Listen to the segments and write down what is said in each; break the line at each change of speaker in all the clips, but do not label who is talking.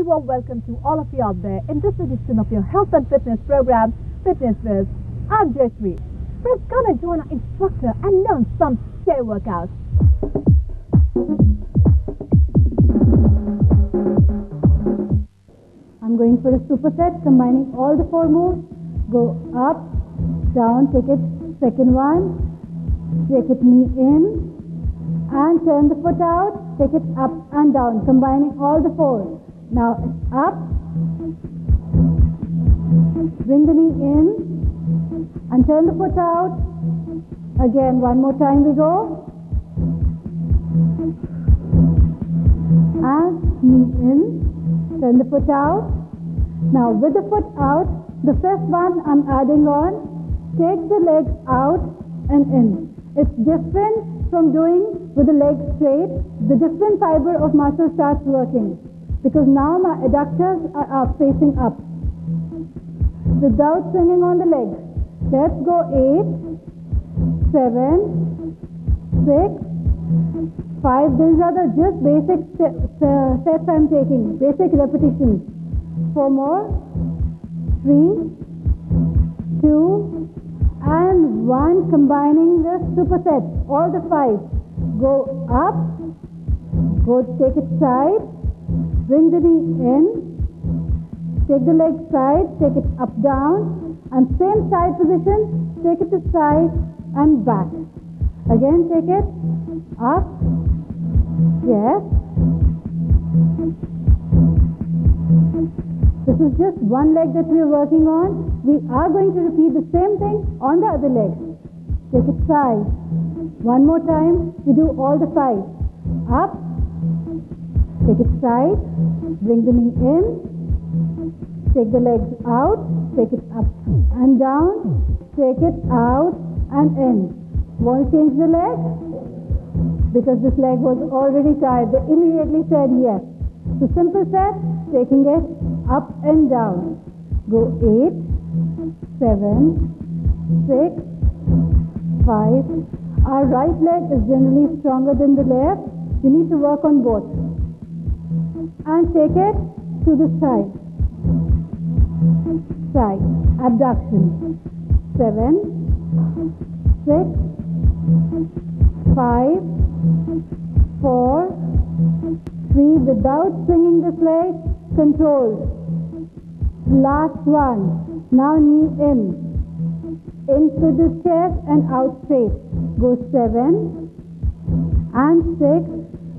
very warm welcome to all of you out there in this edition of your health and fitness program, Fitness Biz. I'm Jayashree. Let's come and join our instructor and learn some stair workouts.
I'm going for a superset, combining all the 4 moves. Go up, down, take it, second one, take it knee in, and turn the foot out, take it up and down, combining all the 4. Now it's up, bring the knee in, and turn the foot out. Again, one more time we go. And knee in, turn the foot out. Now with the foot out, the first one I'm adding on, take the legs out and in. It's different from doing with the legs straight. The different fiber of muscle starts working because now my adductors are up, facing up. Without swinging on the legs. Let's go 8, 7, 6, 5. These are the just basic sets I'm taking, basic repetitions. 4 more, 3, 2, and 1, combining the superset, all the 5. Go up, go take it side, bring the knee in, take the leg side, take it up down, and same side position, take it to side and back. Again take it up, yes. This is just one leg that we are working on. We are going to repeat the same thing on the other leg. Take it side. One more time, we do all the 5. Up, take it side, bring the knee in, take the legs out, take it up and down, take it out and in. Want to change the leg? Because this leg was already tired. They immediately said yes. So simple set, taking it up and down. Go 8, 7, 6, 5. Our right leg is generally stronger than the left. You need to work on both. And take it to the side. Side. Abduction. 7, 6, 5, 4, 3. Without swinging this leg, controlled. Last one. Now knee in. Into the chest and out straight. Go 7 and 6.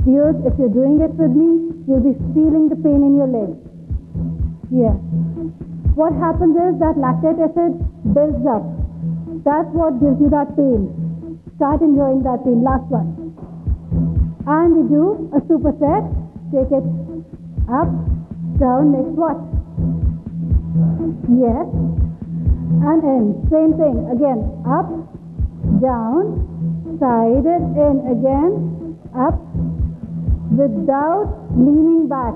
Viewers, if you're doing it with me, you'll be feeling the pain in your legs. Yes. What happens is that lactic acid builds up. That's what gives you that pain. Start enjoying that pain. Last one. And we do a superset. Take it up, down, next what? Yes. And in. Same thing. Again, up, down, side it in again, up, without leaning back.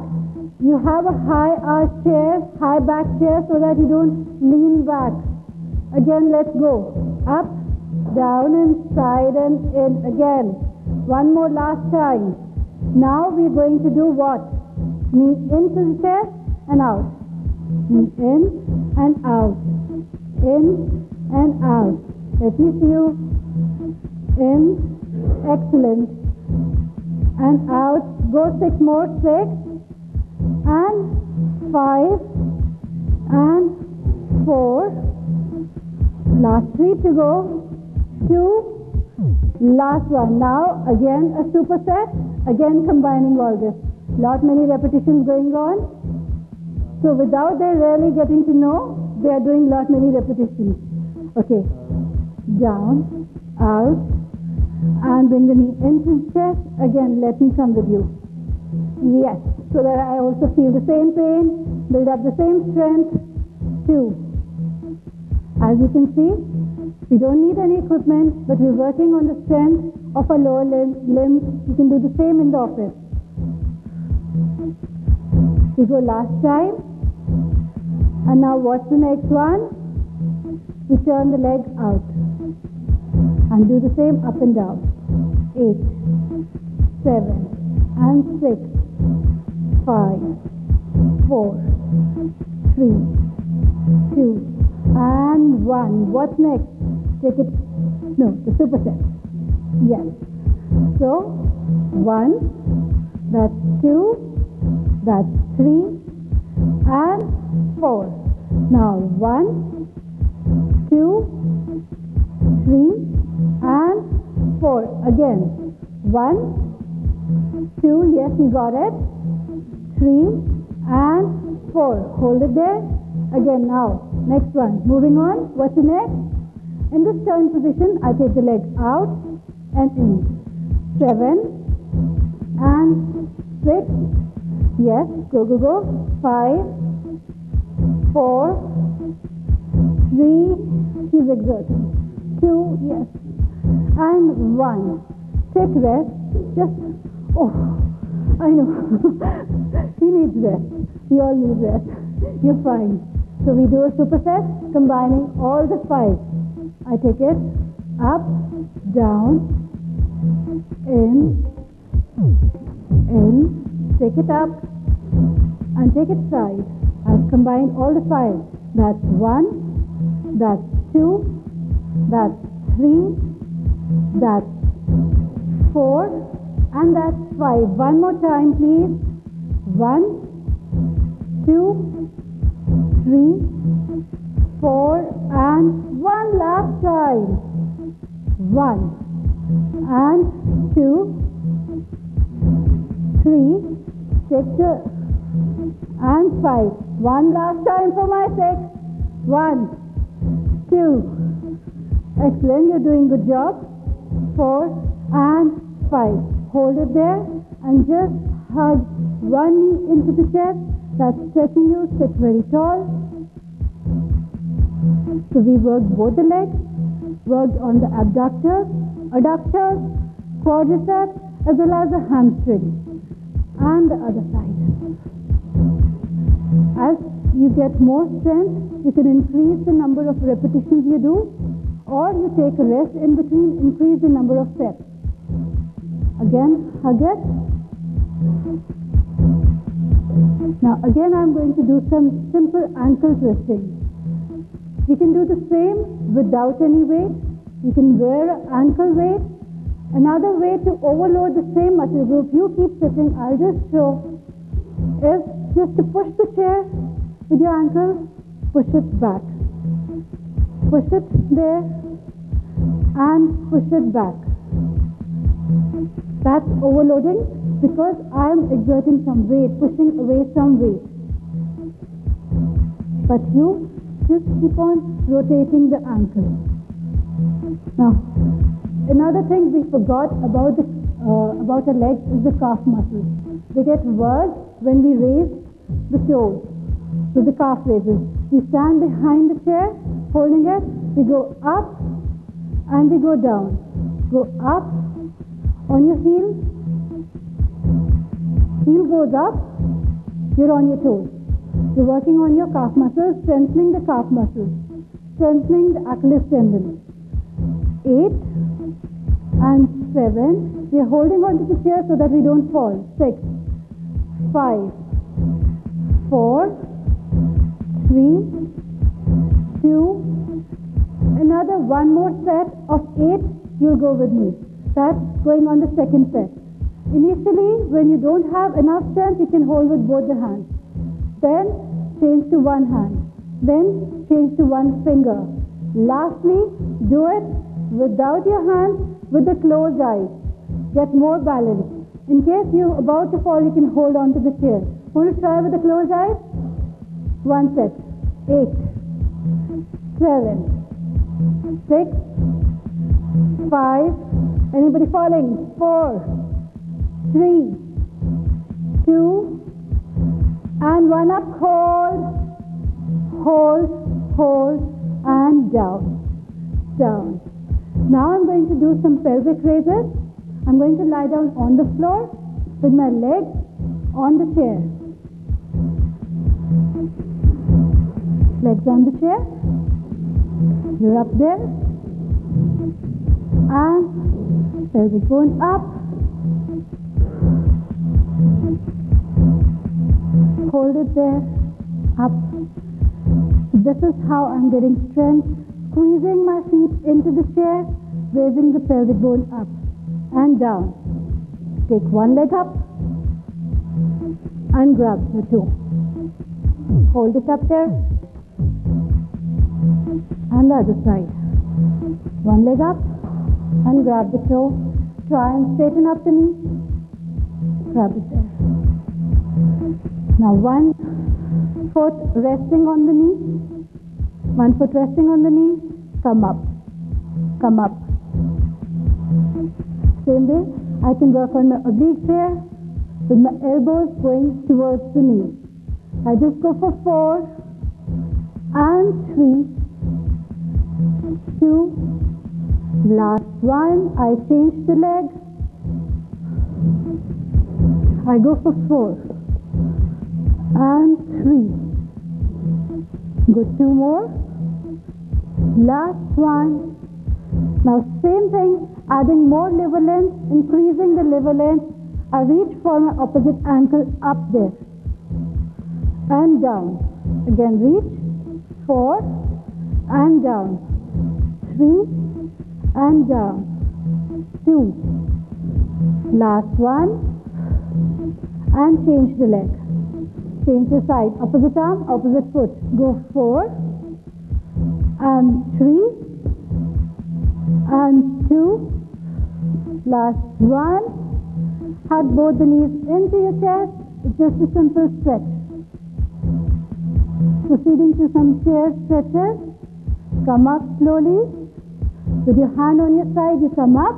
You have a high arch chair, high back chair so that you don't lean back. Again, let's go. Up, down and side and in again. One more last time. Now we're going to do what? Knee into the chest and out. Knee in and out. In and out. Let me see you. In. Excellent. And out. Go 6 more. 6 and 5 and 4. Last 3 to go. 2. Last one. Now again a superset. Again combining all this. Lot many repetitions going on. So without their really getting to know, they are doing lot many repetitions. Okay. Down, out, and bring the knee into the chest. Again, let me come with you. Yes. So that I also feel the same pain, build up the same strength. 2. As you can see, we don't need any equipment, but we're working on the strength of our lower limbs. You can do the same in the office. We go last time. And now what's the next one? We turn the leg out. And do the same up and down. 8, 7, and 6, 5, 4, 3, 2, and 1. What's next? Take it. No, the superset. Yes. So, 1, that's 2, that's 3, and 4. Now, 1, 2, 3, and 4. Again. 1, 2, yes, you got it. 3, and 4. Hold it there. Again, now, next one. Moving on. What's the next? In this turn position, I take the leg out and in. 7 and 6. Yes, go, go, go. 5, 4, 3. Keep exerting. 2, yes. And 1. Take rest. Just, oh, I know. He needs rest. We all need rest. You're fine. So we do a superset combining all the 5. I take it up, down, in, take it up, and take it side. I've combined all the 5. That's 1, that's 2, that's 3, that's 4, and that's 5. One more time, please. 1, 2, 3, 4, and 1 last time. 1, and 2, 3, take the, and 5. 1 last time for my sake. 1, 2. Excellent, you're doing good job. 4 and 5. Hold it there and just hug one knee into the chest. That's stretching you. Sit very tall. So we worked both the legs, worked on the abductors, adductors, quadriceps, as well as the hamstring, and the other side. As you get more strength, you can increase the number of repetitions you do, or you take a rest in between, increase the number of steps. Again, hug it. Now again I'm going to do some simple ankle twisting. You can do the same without any weight. You can wear an ankle weight. Another way to overload the same muscle group, you keep sitting, I'll just show, is just to push the chair with your ankle, push it back. Push it there and push it back. That's overloading because I am exerting some weight, pushing away some weight. But you just keep on rotating the ankle. Now, another thing we forgot about the legs is the calf muscles. They get worse when we raise the toes. So the calf raises. We stand behind the chair, holding it. We go up and we go down. Go up on your heel. Heel goes up. You're on your toes. You're working on your calf muscles, strengthening the calf muscles, strengthening the Achilles tendon. 8 and 7. We're holding on to the chair so that we don't fall. 6, 5, 4, 3, 2. Another one more set of 8. You'll go with me. That's going on the second set. Initially, when you don't have enough strength, you can hold with both the hands. Then change to one hand. Then change to one finger. Lastly, do it without your hands, with the closed eyes. Get more balance. In case you're about to fall, you can hold on to the chair. Want to try with the closed eyes? One set. 8, 7, 6, 5. Anybody falling? 4, 3, 2, and 1 up. Hold, hold, hold, and down, down. Now I'm going to do some pelvic raises. I'm going to lie down on the floor with my legs on the chair. Legs on the chair. You're up there. And pelvic bone up. Hold it there. Up. This is how I'm getting strength. Squeezing my feet into the chair, raising the pelvic bone up and down. Take one leg up and grab the toe. Hold it up there. And the other side. One leg up and grab the toe. Try and straighten up the knee. Grab it there. Now one foot resting on the knee. One foot resting on the knee. Come up. Come up. Same way, I can work on my obliques here with my elbows going towards the knee. I just go for 4 and 3, 2, last one. I change the leg. I go for 4 and 3. Go 2 more. Last one. Now same thing, adding more liver length, increasing the liver length. I reach for my opposite ankle up there and down. Again reach, 4 and down, 3 and down, 2. Last one and change the leg. Change the side, opposite arm, opposite foot. Go 4 and 3 and 2. Last one. Hug both the knees into your chest. It's just a simple stretch. Proceeding to some chair stretches. Come up slowly. With your hand on your side, you come up.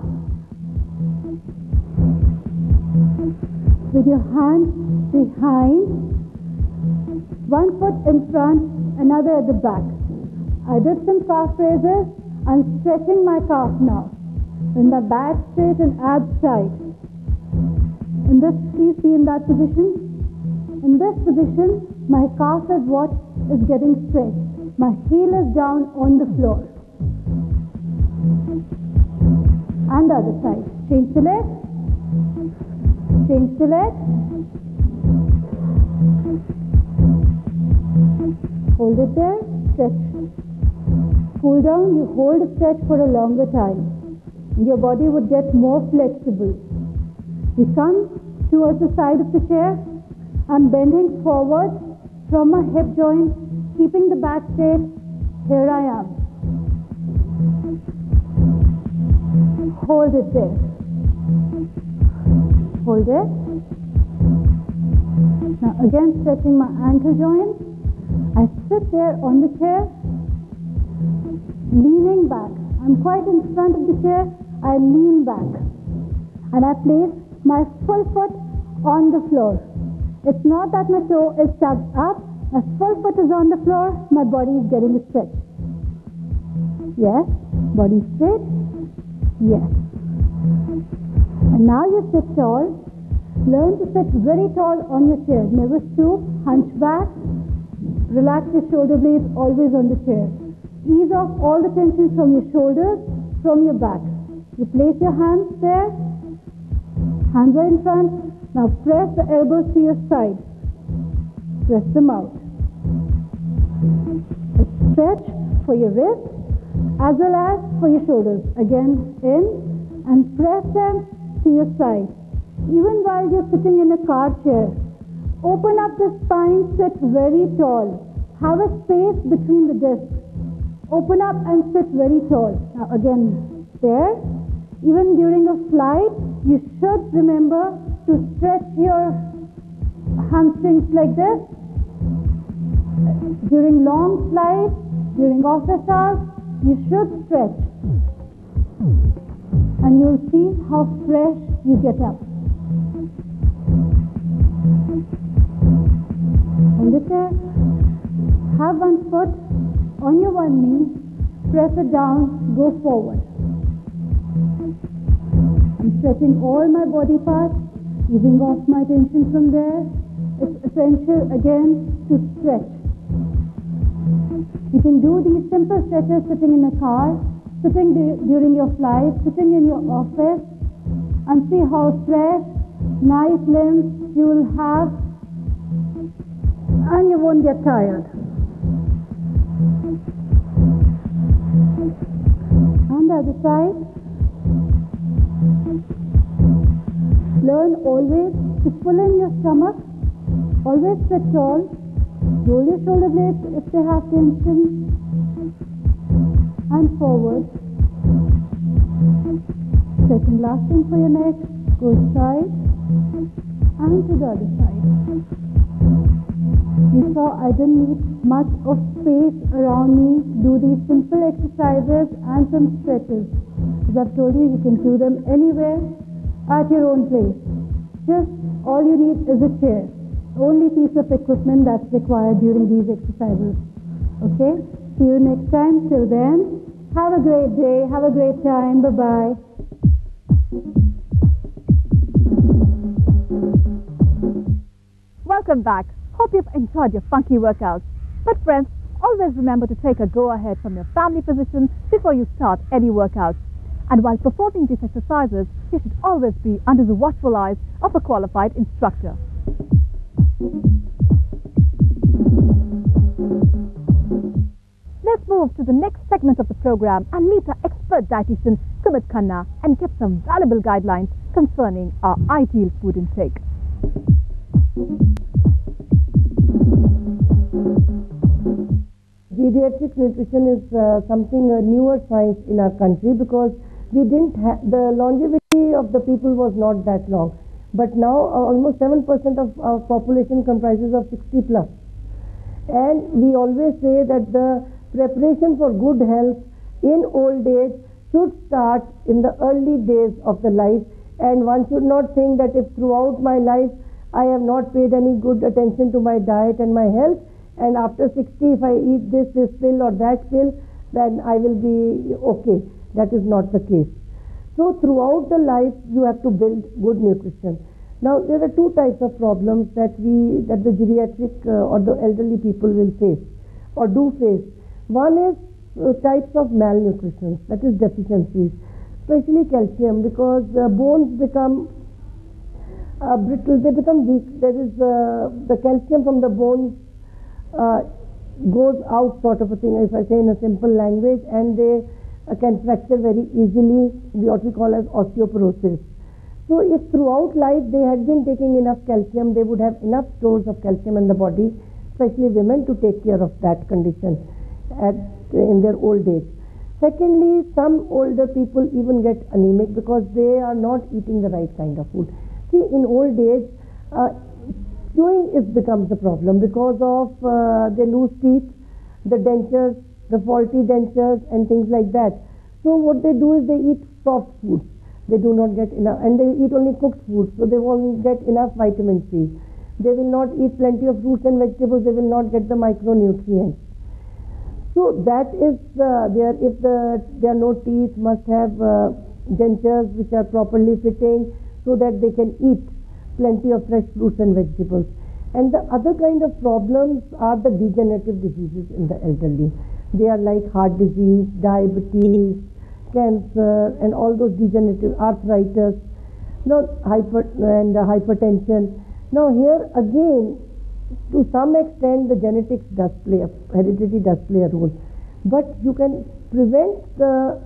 With your hand behind. One foot in front, another at the back. I did some calf raises. I'm stretching my calf now. With my back straight and abs tight. In this, please be in that position. In this position, my calf is what is getting stretched. My heel is down on the floor. And the other side. Change the leg. Change the leg. Hold it there. Stretch. Cool down. You hold a stretch for a longer time. Your body would get more flexible. We come towards the side of the chair. I'm bending forward from my hip joint, keeping the back straight. Here I am. Hold it there. Hold it. Now again stretching my ankle joint. I sit there on the chair, leaning back. I'm quite in front of the chair. I lean back and I place my full foot on the floor. It's not that my toe is tucked up. My full foot is on the floor. My body is getting a stretch. Yes. Body straight. Yes. And now you sit tall. Learn to sit very tall on your chair. Never stoop, hunch back. Relax your shoulder blades always on the chair. Ease off all the tension from your shoulders, from your back. You place your hands there. Hands are in front. Now press the elbows to your side. Press them out. A stretch for your wrist as well as for your shoulders. Again, in and press them to your side. Even while you're sitting in a car chair, open up the spine, sit very tall. Have a space between the discs. Open up and sit very tall. Now again, there. Even during a flight, you should remember to stretch your hamstrings like this. During long flights, during office hours, you should stretch. And you'll see how fresh you get up. Hold it there. Have one foot on your one knee. Press it down. Go forward. I'm stretching all my body parts, easing off my tension from there. It's essential again to stretch. You can do these simple stretches sitting in a car, sitting during your flight, sitting in your office, and see how fresh, nice limbs you will have and you won't get tired. And the other side. Learn always to pull in your stomach, always sit tall, roll your shoulder blades if they have tension, and forward. Second last thing for your neck, go side and to the other side. You saw I didn't need much of space around me to do these simple exercises and some stretches. As I've told you, you can do them anywhere at your own place. Just all you need is a chair. Only piece of equipment that's required during these exercises. Okay? See you next time. Till then, have a great day. Have a great time. Bye-bye.
Welcome back. Hope you've enjoyed your funky workouts. But friends, always remember to take a go-ahead from your family physician before you start any workouts. And while performing these exercises, you should always be under the watchful eyes of a qualified instructor. Let's move to the next segment of the program and meet our expert dietitian Sumit Khanna and get some valuable guidelines concerning our ideal food intake.
Geriatric nutrition is something a newer science in our country because we didn't have the longevity of the people was not that long, but now almost 7% of our population comprises of 60 plus, and we always say that the preparation for good health in old age should start in the early days of the life, and one should not think that if throughout my life I have not paid any good attention to my diet and my health, and after 60 if I eat this pill or that pill, then I will be okay. That is not the case. So throughout the life you have to build good nutrition. Now there are two types of problems that the geriatric or the elderly people will face or do face. One is types of malnutrition, that is deficiencies, especially calcium, because bones become brittle, they become weak. There is the calcium from the bones goes out, sort of a thing, if I say in a simple language, and they can fracture very easily, what we call as osteoporosis. So if throughout life they had been taking enough calcium, they would have enough stores of calcium in the body, especially women, to take care of that condition in their old age. Secondly, some older people even get anemic because they are not eating the right kind of food. See, in old age, chewing becomes a problem because of they lose teeth, the dentures, the faulty dentures and things like that. So what they do is they eat soft foods. They do not get enough, and they eat only cooked foods, so they won't get enough vitamin C. They will not eat plenty of fruits and vegetables. They will not get the micronutrients. So that is if there are no teeth, must have dentures which are properly fitting so that they can eat plenty of fresh fruits and vegetables. And the other kind of problems are the degenerative diseases in the elderly. They are like heart disease, diabetes, cancer, and all those degenerative arthritis, hypertension. Now here again, to some extent, the genetics does play, heredity does play a role. But you can prevent the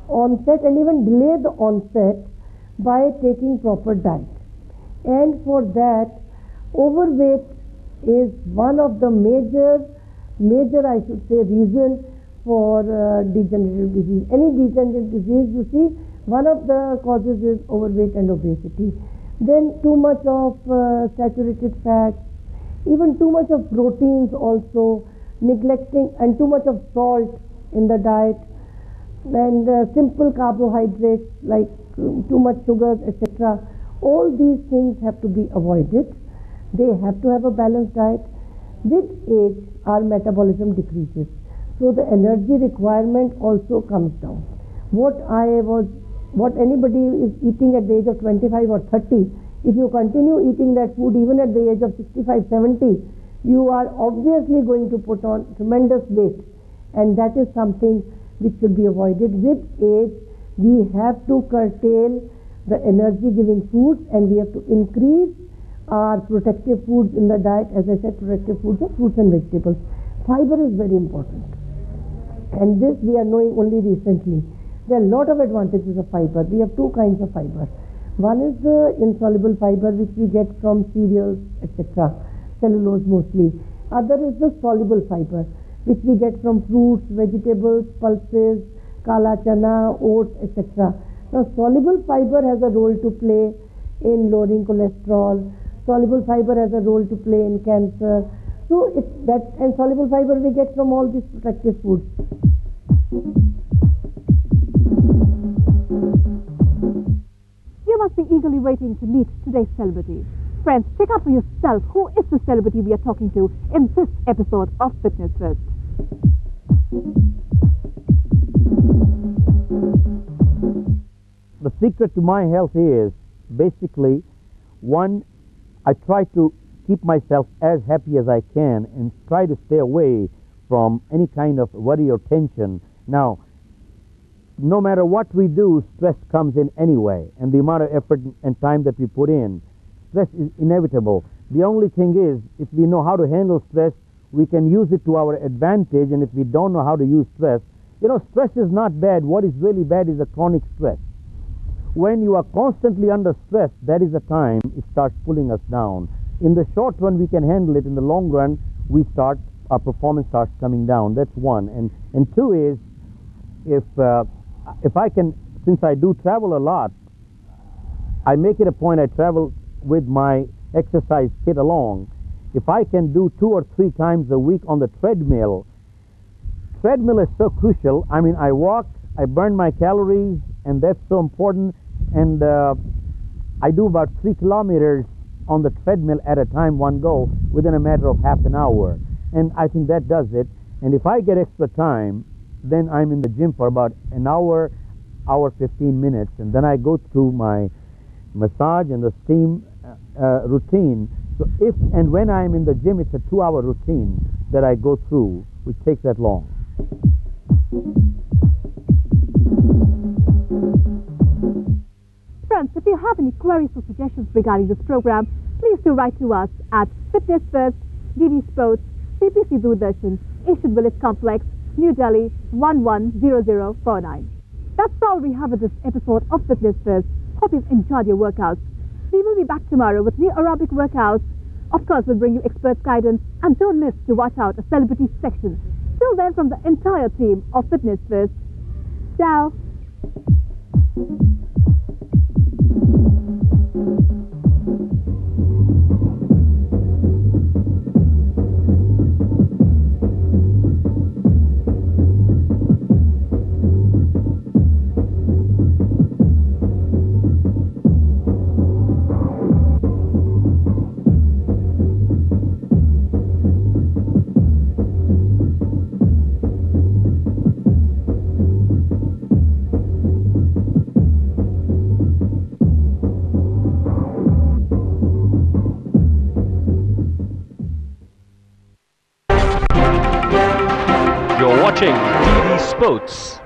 onset and even delay the onset by taking proper diet. And for that, overweight is one of the major I should say reason for degenerative disease. Any degenerative disease, you see, one of the causes is overweight and obesity. Then too much of saturated fats, even too much of proteins also, neglecting, and too much of salt in the diet, and simple carbohydrates like too much sugars, etc. All these things have to be avoided. They have to have a balanced diet. With age, our metabolism decreases, so the energy requirement also comes down. What anybody is eating at the age of 25 or 30, if you continue eating that food even at the age of 65, 70, you are obviously going to put on tremendous weight, and that is something which should be avoided. With age, we have to curtail the energy giving foods, and we have to increase are protective foods in the diet. As I said, protective foods are fruits and vegetables. Fiber is very important, and this we are knowing only recently. There are a lot of advantages of fiber. We have two kinds of fiber. One is the insoluble fiber, which we get from cereals, etc., cellulose mostly. Other is the soluble fiber, which we get from fruits, vegetables, pulses, kala chana, oats, etc. Now, soluble fiber has a role to play in lowering cholesterol. Soluble fiber has a role to play in cancer. So, and soluble fiber we get from all these protective foods.
You must be eagerly waiting to meet today's celebrity. Friends, check out for yourself who is the celebrity we are talking to in this episode of Fitness First.
The secret to my health is basically, one, I try to keep myself as happy as I can and try to stay away from any kind of worry or tension. Now, no matter what we do, stress comes in anyway, and the amount of effort and time that we put in, stress is inevitable. The only thing is, if we know how to handle stress, we can use it to our advantage, and if we don't know how to use stress, stress is not bad. What is really bad is a chronic stress. When you are constantly under stress, that is the time it starts pulling us down. In the short run, we can handle it. In the long run, our performance starts coming down. That's one. And two is, if I can, since I do travel a lot, I make it a point I travel with my exercise kit along. If I can do 2 or 3 times a week on the treadmill is so crucial. I mean, I walk, I burn my calories, and that's so important. And I do about 3 kilometers on the treadmill at a time, one go, within a matter of half an hour. And I think that does it. And if I get extra time, then I'm in the gym for about an hour, 15 minutes, and then I go through my massage and the steam routine. So if and when I'm in the gym, it's a 2-hour routine that I go through, which takes that long.
Friends, if you have any queries or suggestions regarding this program, please do write to us at Fitness First, DD Sports, CPC Doordarshan, Asian Village Complex, New Delhi 110049. That's all we have in this episode of Fitness First. Hope you've enjoyed your workouts. We will be back tomorrow with new aerobic workouts. Of course, we'll bring you expert guidance, and don't miss to watch out a celebrity section. Till then, from the entire team of Fitness First, ciao.
You're watching DD Sports.